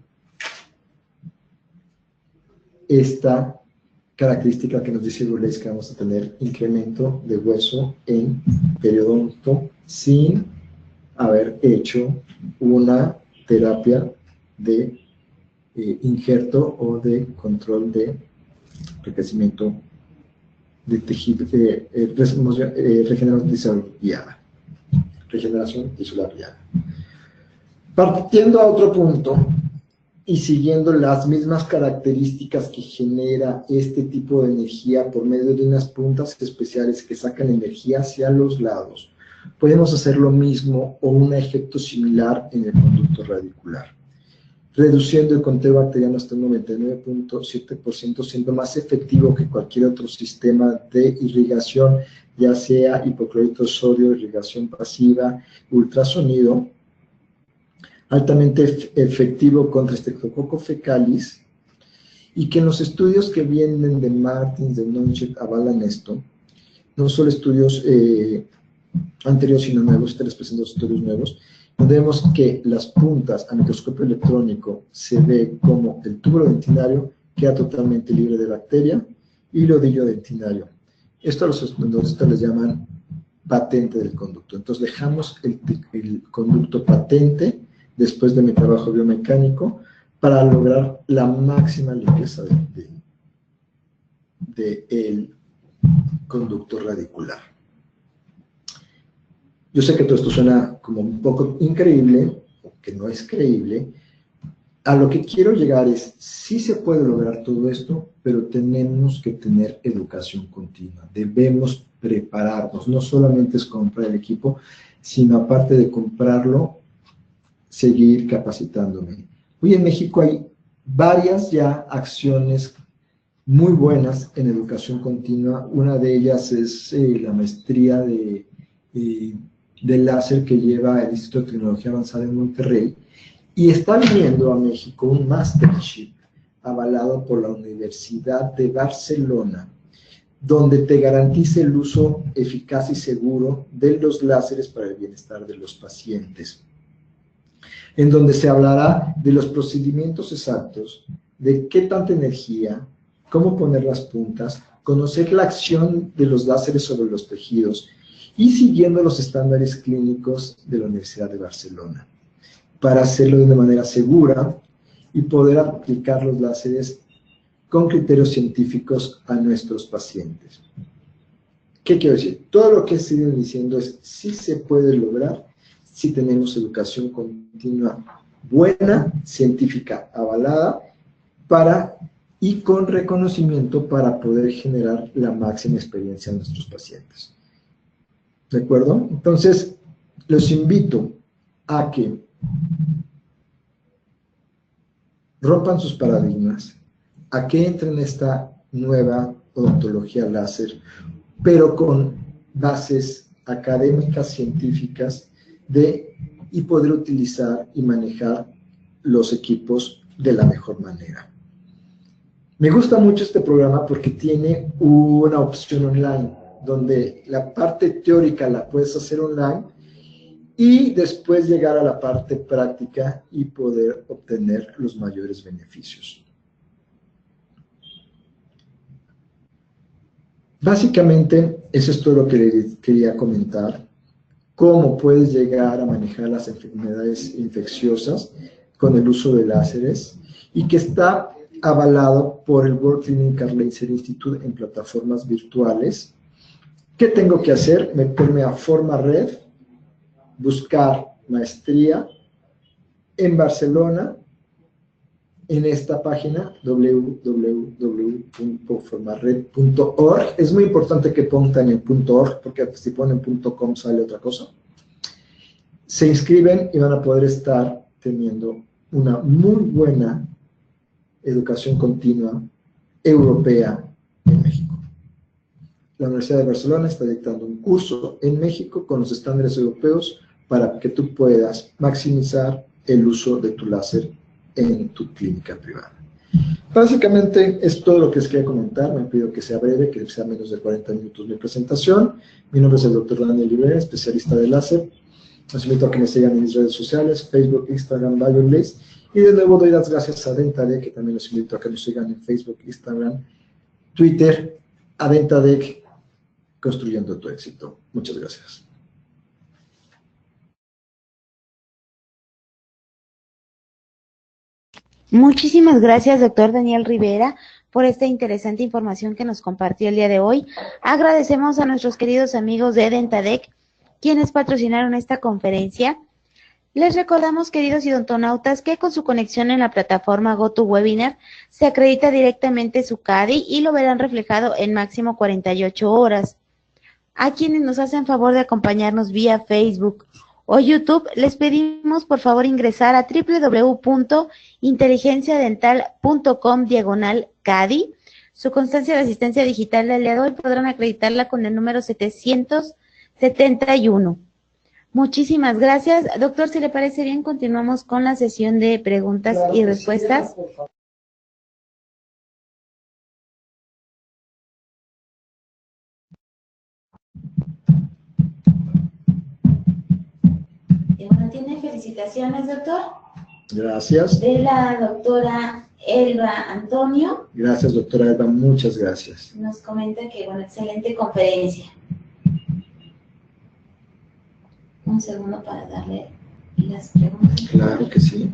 esta característica que nos dice Biolace, que vamos a tener incremento de hueso en periodonto sin haber hecho una terapia de injerto o de control de enriquecimiento de tejido, regeneración tisular guiada. Partiendo a otro punto y siguiendo las mismas características que genera este tipo de energía por medio de unas puntas especiales que sacan energía hacia los lados, podemos hacer lo mismo o un efecto similar en el conducto radicular, reduciendo el conteo bacteriano hasta un 99.7%, siendo más efectivo que cualquier otro sistema de irrigación, ya sea hipoclorito de sodio, irrigación pasiva, ultrasonido, altamente efectivo contra Streptococcus fecalis, y que en los estudios que vienen de Martins, de Nonchek, avalan esto, no solo estudios anteriores sino nuevos, les presento estudios nuevos, donde vemos que las puntas a microscopio electrónico se ve como el túbulo dentinario queda totalmente libre de bacteria y el odillo dentinario. Esto a los endodontistas les llaman patente del conducto. Entonces dejamos el conducto patente después de mi trabajo biomecánico para lograr la máxima limpieza del conducto radicular. Yo sé que todo esto suena como un poco increíble, o que no es creíble. A lo que quiero llegar es, sí se puede lograr todo esto, pero tenemos que tener educación continua. Debemos prepararnos, no solamente es comprar el equipo, sino aparte de comprarlo, seguir capacitándome. Hoy en México hay varias ya acciones muy buenas en educación continua. Una de ellas es la maestría de láser que lleva el Instituto de Tecnología Avanzada en Monterrey, y está viniendo a México un mastership avalado por la Universidad de Barcelona, donde te garantice el uso eficaz y seguro de los láseres para el bienestar de los pacientes, en donde se hablará de los procedimientos exactos, de qué tanta energía, cómo poner las puntas, conocer la acción de los láseres sobre los tejidos y siguiendo los estándares clínicos de la Universidad de Barcelona, para hacerlo de una manera segura y poder aplicar los láseres con criterios científicos a nuestros pacientes. ¿Qué quiero decir? Todo lo que he seguido diciendo es, sí se puede lograr si tenemos educación continua buena, científica avalada, y con reconocimiento para poder generar la máxima experiencia a nuestros pacientes. ¿De acuerdo? Entonces, los invito a que rompan sus paradigmas, a que entren en esta nueva odontología láser, pero con bases académicas, científicas, y poder utilizar y manejar los equipos de la mejor manera. Me gusta mucho este programa porque tiene una opción online, donde la parte teórica la puedes hacer online y después llegar a la parte práctica y poder obtener los mayores beneficios. Básicamente, eso es todo lo que les quería comentar. Cómo puedes llegar a manejar las enfermedades infecciosas con el uso de láseres, y que está avalado por el World Clinical Laser Institute en plataformas virtuales. ¿Qué tengo que hacer? Meterme a FormaRed, buscar maestría en Barcelona, en esta página www.formared.org. Es muy importante que pongan en .org, porque si ponen .com sale otra cosa. Se inscriben y van a poder estar teniendo una muy buena educación continua europea en México. La Universidad de Barcelona está dictando un curso en México con los estándares europeos para que tú puedas maximizar el uso de tu láser en tu clínica privada. Básicamente es todo lo que les quería comentar. Me pido que sea breve, que sea menos de 40 minutos mi presentación. Mi nombre es el Dr. Daniel Rivera, especialista de láser. Los invito a que me sigan en mis redes sociales, Facebook, Instagram, BioLace. Y de nuevo doy las gracias a Dentadec, que también los invito a que nos sigan en Facebook, Instagram, Twitter, a Dentadec, construyendo tu éxito. Muchas gracias. Muchísimas gracias, doctor Daniel Rivera, por esta interesante información que nos compartió el día de hoy. Agradecemos a nuestros queridos amigos de Dentadec, quienes patrocinaron esta conferencia. Les recordamos, queridos idontonautas, que con su conexión en la plataforma GoToWebinar se acredita directamente su CADI y lo verán reflejado en máximo 48 horas. A quienes nos hacen favor de acompañarnos vía Facebook o YouTube, les pedimos por favor ingresar a www.inteligenciadental.com/CADI. Su constancia de asistencia digital del día de hoy podrán acreditarla con el número 771. Muchísimas gracias. Doctor, si le parece bien, continuamos con la sesión de preguntas y respuestas. Y bueno, tiene felicitaciones, doctor. Gracias. De la doctora Elba Antonio. Gracias, doctora Elba, muchas gracias. Nos comenta que, bueno, excelente conferencia. Un segundo para darle las preguntas. Claro que sí.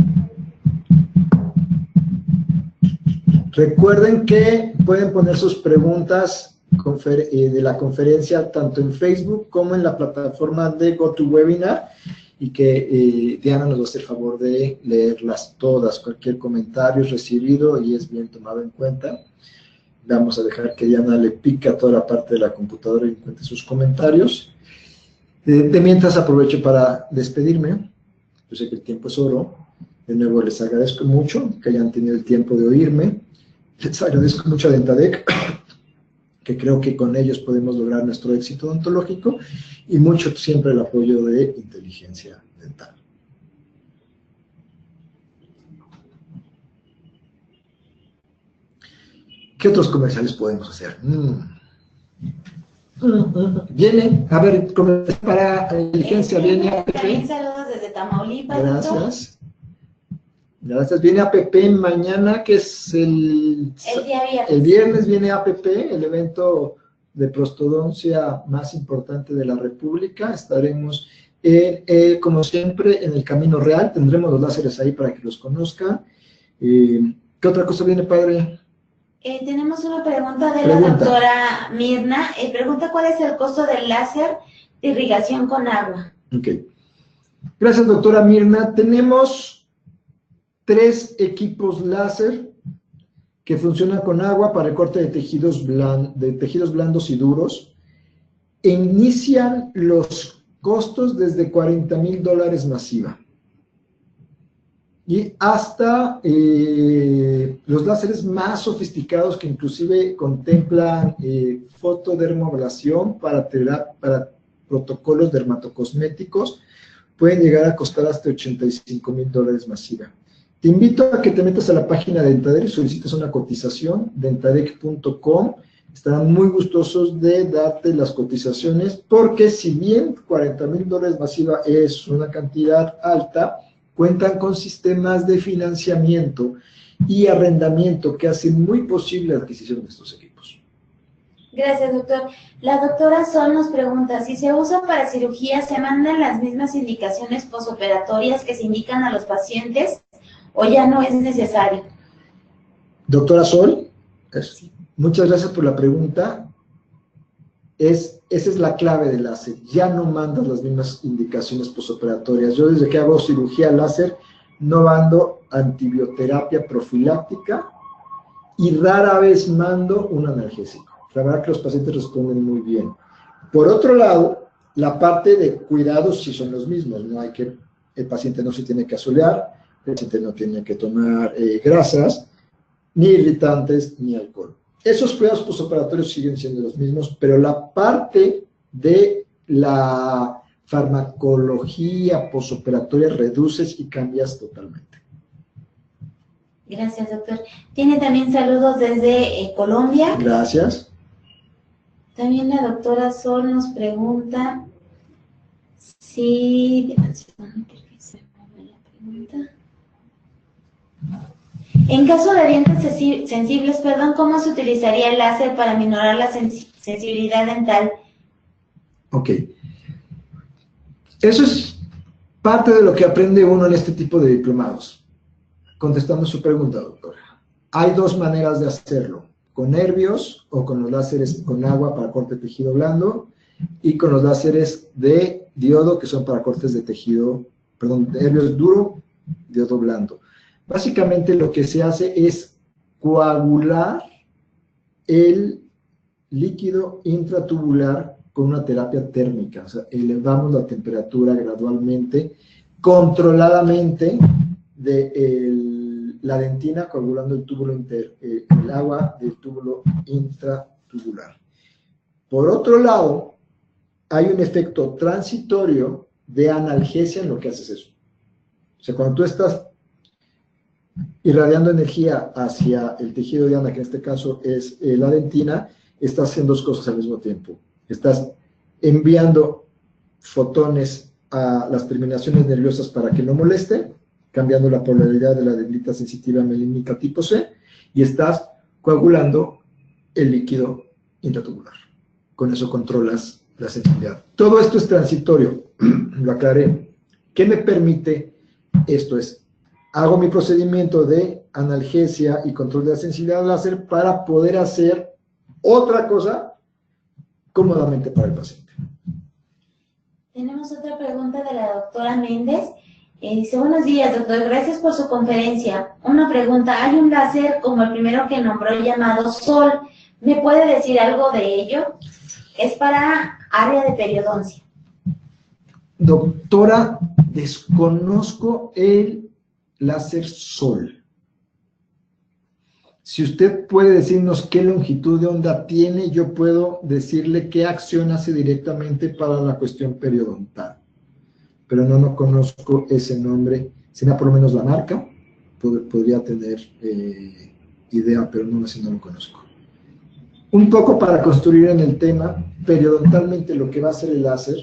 Recuerden que pueden poner sus preguntas de la conferencia tanto en Facebook como en la plataforma de GoToWebinar y que Diana nos va a hacer favor de leerlas todas. Cualquier comentario es recibido y es bien tomado en cuenta. Vamos a dejar que Diana le pique a toda la parte de la computadora y encuentre sus comentarios. De mientras aprovecho para despedirme. Yo sé que el tiempo es oro. De nuevo les agradezco mucho que hayan tenido el tiempo de oírme. Les agradezco mucho a Dentadec, que creo que con ellos podemos lograr nuestro éxito odontológico, y mucho siempre el apoyo de Inteligencia Dental. ¿Qué otros comerciales podemos hacer? Viene, a ver, para Inteligencia, viene APP. También saludos desde Tamaulipas. Gracias. Gracias. Viene APP mañana, que es el día viernes. El viernes viene APP, el evento de prostodoncia más importante de la República. Estaremos, como siempre, en el Camino Real. Tendremos los láseres ahí para que los conozcan. ¿Qué otra cosa viene, padre? Tenemos una pregunta de la doctora Mirna. Pregunta cuál es el costo del láser de irrigación con agua. Ok. Gracias, doctora Mirna. Tenemos 3 equipos láser que funcionan con agua para el corte de tejidos blandos y duros. Inician los costos desde $40,000 masiva. Y hasta los láseres más sofisticados que inclusive contemplan fotodermoablación para protocolos dermatocosméticos, pueden llegar a costar hasta $85,000 masiva. Te invito a que te metas a la página de Dentadec y solicites una cotización, dentadec.com. Estarán muy gustosos de darte las cotizaciones, porque si bien $40,000 masiva es una cantidad alta, cuentan con sistemas de financiamiento y arrendamiento que hacen muy posible la adquisición de estos equipos. Gracias, doctor. La doctora Sol nos pregunta, si se usa para cirugía, ¿se mandan las mismas indicaciones posoperatorias que se indican a los pacientes o ya no es necesario? Doctora Sol, sí. Muchas gracias por la pregunta. Esa es la clave del láser. Ya no mandas las mismas indicaciones posoperatorias. Yo desde que hago cirugía láser no mando antibioterapia profiláctica y rara vez mando un analgésico. La verdad que los pacientes responden muy bien. Por otro lado, la parte de cuidados sí son los mismos. El paciente no se tiene que asolear, el paciente no tiene que tomar grasas, ni irritantes, ni alcohol. Esos cuidados posoperatorios siguen siendo los mismos, pero la parte de la farmacología posoperatoria reduces y cambias totalmente. Gracias, doctor. Tiene también saludos desde Colombia. Gracias. También la doctora Sol nos pregunta si... En caso de dientes sensibles, ¿cómo se utilizaría el láser para minorar la sensibilidad dental? Ok. Eso es parte de lo que aprende uno en este tipo de diplomados. Contestando su pregunta, doctora. Hay 2 maneras de hacerlo. con nervios o con los láseres con agua para corte de tejido blando y con los láseres de diodo que son para cortes de tejido, perdón, de nervios duro, diodo blando. Básicamente lo que se hace es coagular el líquido intratubular con una terapia térmica, o sea, elevamos la temperatura gradualmente, controladamente de la dentina, coagulando el túbulo el agua del túbulo intratubular. Por otro lado, hay un efecto transitorio de analgesia en lo que haces eso. O sea, cuando tú estás irradiando energía hacia el tejido diana, que en este caso es la dentina, estás haciendo dos cosas al mismo tiempo. Estás enviando fotones a las terminaciones nerviosas para que no moleste, cambiando la polaridad de la dendrita sensitiva melínica tipo C, y estás coagulando el líquido intratubular. Con eso controlas la sensibilidad. Todo esto es transitorio, lo aclaré. ¿Qué me permite esto? Hago mi procedimiento de analgesia y control de la sensibilidad al láser para poder hacer otra cosa cómodamente para el paciente. Tenemos otra pregunta de la doctora Méndez. Dice, buenos días, doctor, gracias por su conferencia. Una pregunta, hay un láser como el primero que nombró llamado Sol. ¿Me puede decir algo de ello? Es para área de periodoncia. Doctora, desconozco el láser Sol. Si usted puede decirnos qué longitud de onda tiene, yo puedo decirle qué acción hace directamente para la cuestión periodontal. Pero no conozco ese nombre. Si me da por lo menos la marca, podría tener idea, pero no lo conozco. Un poco para construir en el tema, periodontalmente lo que va a hacer el láser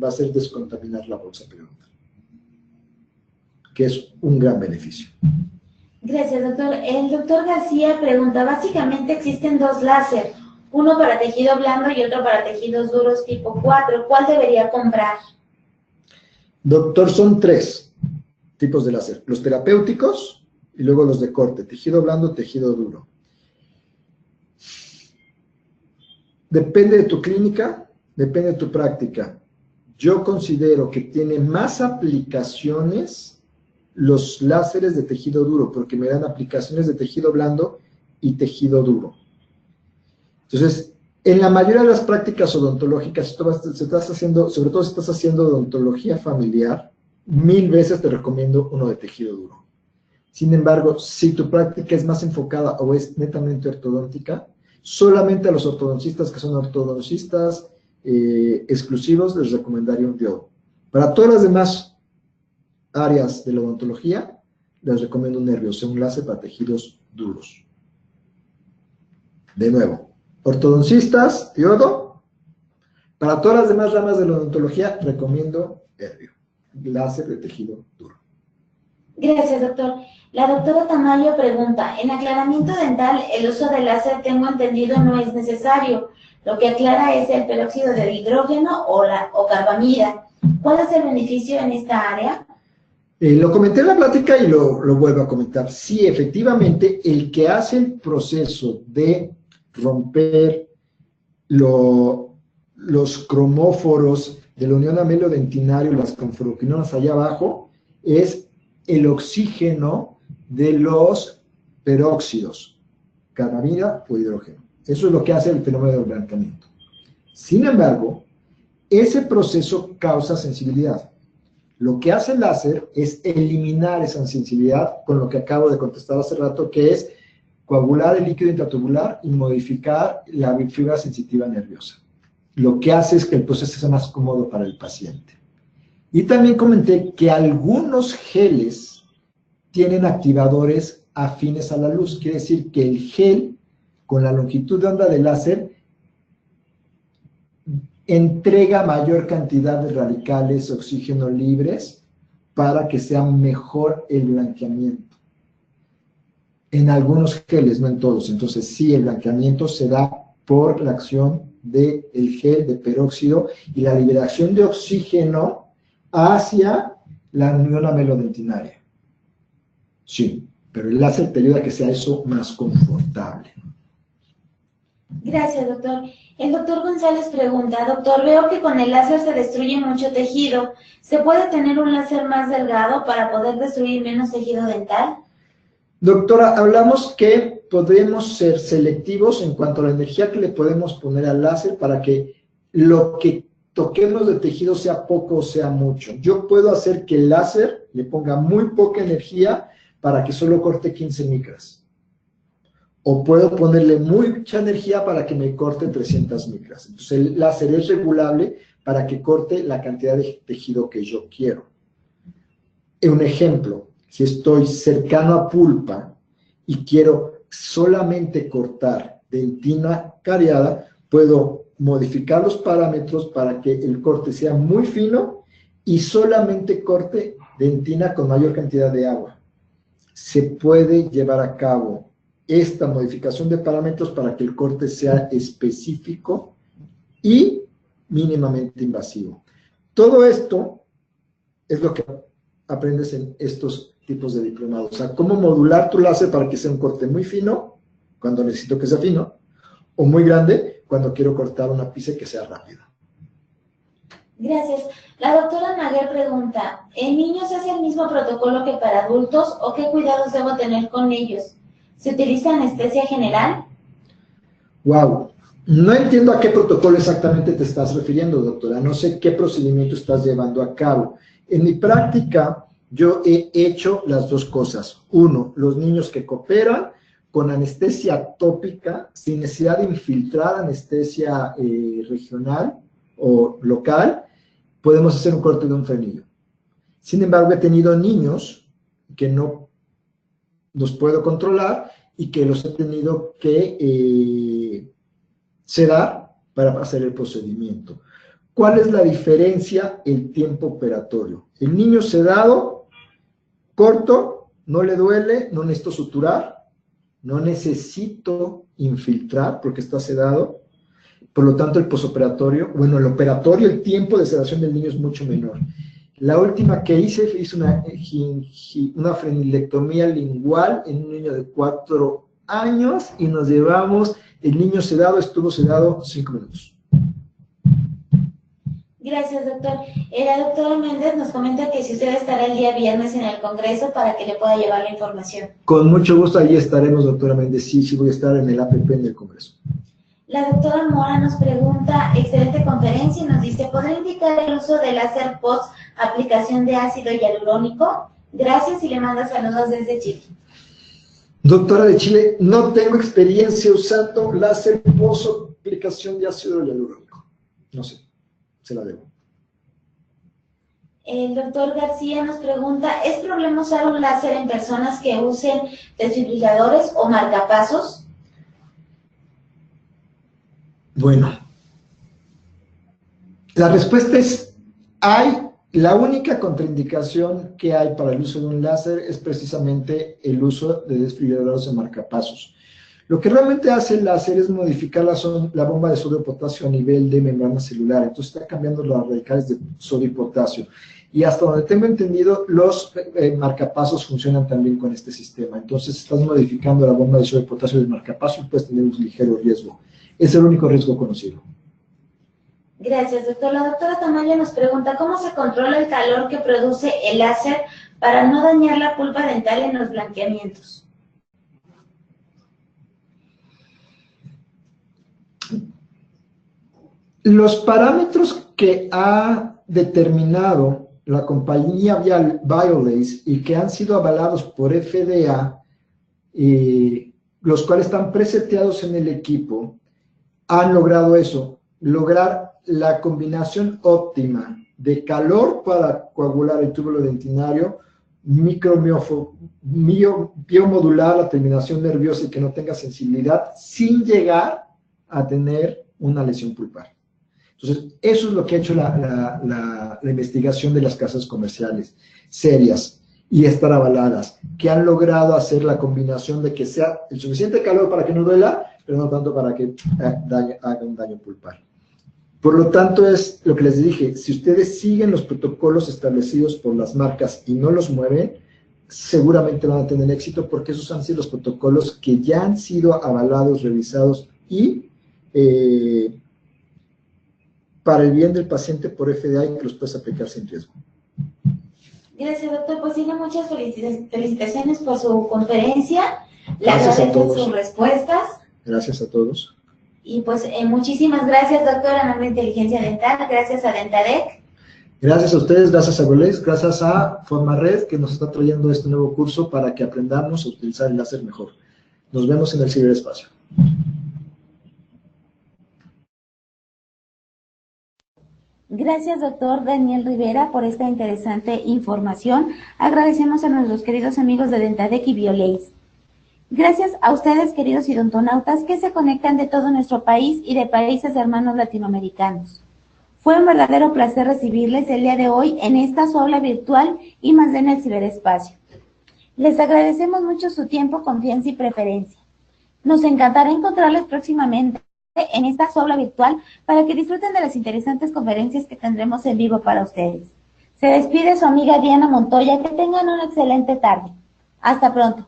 va a ser descontaminar la bolsa periodontal, que es un gran beneficio. Gracias, doctor. El doctor García pregunta, básicamente existen dos láser, uno para tejido blando y otro para tejidos duros tipo 4. ¿Cuál debería comprar? Doctor, son 3 tipos de láser. Los terapéuticos y luego los de corte. Tejido blando, tejido duro. Depende de tu clínica, depende de tu práctica. Yo considero que tiene más aplicaciones los láseres de tejido duro, porque me dan aplicaciones de tejido blando y tejido duro. Entonces, en la mayoría de las prácticas odontológicas, si estás haciendo, sobre todo si estás haciendo odontología familiar, 1000 veces te recomiendo uno de tejido duro. Sin embargo, si tu práctica es más enfocada o es netamente ortodóntica, solamente a los ortodoncistas que son ortodoncistas exclusivos les recomendaría un diodo. Para todas las demás áreas de la odontología, les recomiendo un nervio, o sea, un láser para tejidos duros. De nuevo, ortodoncistas, diodo. Para todas las demás ramas de la odontología, recomiendo nervio, láser de tejido duro. Gracias, doctor. La doctora Tamayo pregunta, en aclaramiento dental, el uso del láser, tengo entendido, no es necesario. Lo que aclara es el peróxido de hidrógeno o carbamida. ¿Cuál es el beneficio en esta área? Lo comenté en la plática y lo vuelvo a comentar. Sí, efectivamente, el que hace el proceso de romper los cromóforos de la unión amelo-dentinario y las confluoquinonas allá abajo es el oxígeno de los peróxidos, carbamida o hidrógeno. Eso es lo que hace el fenómeno de blancamiento. Sin embargo, ese proceso causa sensibilidad. Lo que hace el láser es eliminar esa sensibilidad con lo que acabo de contestar hace rato, que es coagular el líquido intratubular y modificar la fibra sensitiva nerviosa. Lo que hace es que el proceso sea más cómodo para el paciente. Y también comenté que algunos geles tienen activadores afines a la luz. Quiere decir que el gel, con la longitud de onda del láser, entrega mayor cantidad de radicales oxígeno libres para que sea mejor el blanqueamiento. En algunos geles, no en todos. Entonces, sí, el blanqueamiento se da por la acción del gel de peróxido y la liberación de oxígeno hacia la unión amelodentinaria. Sí, pero el láser te ayuda a que sea eso más confortable. Gracias, doctor. El doctor González pregunta, doctor, veo que con el láser se destruye mucho tejido. ¿Se puede tener un láser más delgado para poder destruir menos tejido dental? Doctora, hablamos que podemos ser selectivos en cuanto a la energía que le podemos poner al láser para que lo que toquemos de tejido sea poco o sea mucho. Yo puedo hacer que el láser le ponga muy poca energía para que solo corte 15 micras. O puedo ponerle mucha energía para que me corte 300 micras. Entonces el láser es regulable para que corte la cantidad de tejido que yo quiero. Un ejemplo, si estoy cercano a pulpa y quiero solamente cortar dentina cariada, puedo modificar los parámetros para que el corte sea muy fino y solamente corte dentina con mayor cantidad de agua. Se puede llevar a cabo esta modificación de parámetros para que el corte sea específico y mínimamente invasivo. Todo esto es lo que aprendes en estos tipos de diplomados. O sea, cómo modular tu láser para que sea un corte muy fino, cuando necesito que sea fino, o muy grande, cuando quiero cortar una pieza que sea rápida. Gracias. La doctora Naguer pregunta, ¿en niños es el mismo protocolo que para adultos o qué cuidados debo tener con ellos? ¿Se utiliza anestesia general? Wow. No entiendo a qué protocolo exactamente te estás refiriendo, doctora. No sé qué procedimiento estás llevando a cabo. En mi práctica, yo he hecho las dos cosas. Uno, los niños que cooperan con anestesia tópica, sin necesidad de infiltrar anestesia regional o local, podemos hacer un corte de un frenillo. Sin embargo, he tenido niños que no los puedo controlar y que los he tenido que sedar para hacer el procedimiento. ¿Cuál es la diferencia? El tiempo operatorio. El niño sedado, corto, no le duele, no necesito suturar, no necesito infiltrar porque está sedado. Por lo tanto, el posoperatorio, bueno, el operatorio, el tiempo de sedación del niño es mucho menor. La última que hice una frenilectomía lingual en un niño de 4 años y nos llevamos, el niño sedado estuvo sedado 5 minutos. Gracias, doctor. La doctora Méndez nos comenta que si usted estará el día viernes en el Congreso para que le pueda llevar la información. Con mucho gusto, allí estaremos, doctora Méndez. Sí, voy a estar en el APP en el Congreso. La doctora Mora nos pregunta, excelente conferencia, y nos dice, ¿podría indicar el uso del láser post aplicación de ácido hialurónico? Gracias y le manda saludos desde Chile. Doctora de Chile, no tengo experiencia usando láser post aplicación de ácido hialurónico. No sé, se la debo. El doctor García nos pregunta, ¿es problema usar un láser en personas que usen desfibriladores o marcapasos? Bueno, la respuesta es, la única contraindicación que hay para el uso de un láser es precisamente el uso de desfibriladores o marcapasos. Lo que realmente hace el láser es modificar la bomba de sodio y potasio a nivel de membrana celular, entonces está cambiando las radicales de sodio y potasio. Y hasta donde tengo entendido, los marcapasos funcionan también con este sistema. Entonces estás modificando la bomba de sodio y potasio del marcapaso y puedes tener un ligero riesgo. Es el único riesgo conocido. Gracias, doctor. La doctora Tamayo nos pregunta, ¿cómo se controla el calor que produce el láser para no dañar la pulpa dental en los blanqueamientos? Los parámetros que ha determinado la compañía Biolase y que han sido avalados por FDA, los cuales están preseteados en el equipo, han logrado eso, lograr la combinación óptima de calor para coagular el túbulo dentinario, biomodular la terminación nerviosa y que no tenga sensibilidad, sin llegar a tener una lesión pulpar. Entonces, eso es lo que ha hecho la investigación de las casas comerciales serias y estar avaladas, que han logrado hacer la combinación de que sea el suficiente calor para que no duela, pero no tanto para que haga un daño pulpar. Por lo tanto, es lo que les dije, si ustedes siguen los protocolos establecidos por las marcas y no los mueven, seguramente van a tener éxito porque esos han sido los protocolos que ya han sido avalados, revisados y para el bien del paciente por FDA y que los puedes aplicar sin riesgo. Gracias, doctor. Pues tiene muchas felicitaciones por su conferencia. Le Gracias a agradezco todos. sus respuestas. Gracias a todos. Y pues muchísimas gracias, doctor, a nombre de Inteligencia Dental. Gracias a Dentadec. Gracias a ustedes, gracias a Golex, gracias a FormaRed, que nos está trayendo este nuevo curso para que aprendamos a utilizar el láser mejor. Nos vemos en el ciberespacio. Gracias, doctor Daniel Rivera, por esta interesante información. Agradecemos a nuestros queridos amigos de Dentadec y Bioleis. Gracias a ustedes, queridos idontonautas, que se conectan de todo nuestro país y de países hermanos latinoamericanos. Fue un verdadero placer recibirles el día de hoy en esta su aula virtual y más en el ciberespacio. Les agradecemos mucho su tiempo, confianza y preferencia. Nos encantará encontrarles próximamente en esta su aula virtual para que disfruten de las interesantes conferencias que tendremos en vivo para ustedes. Se despide su amiga Diana Montoya. Que tengan una excelente tarde. Hasta pronto.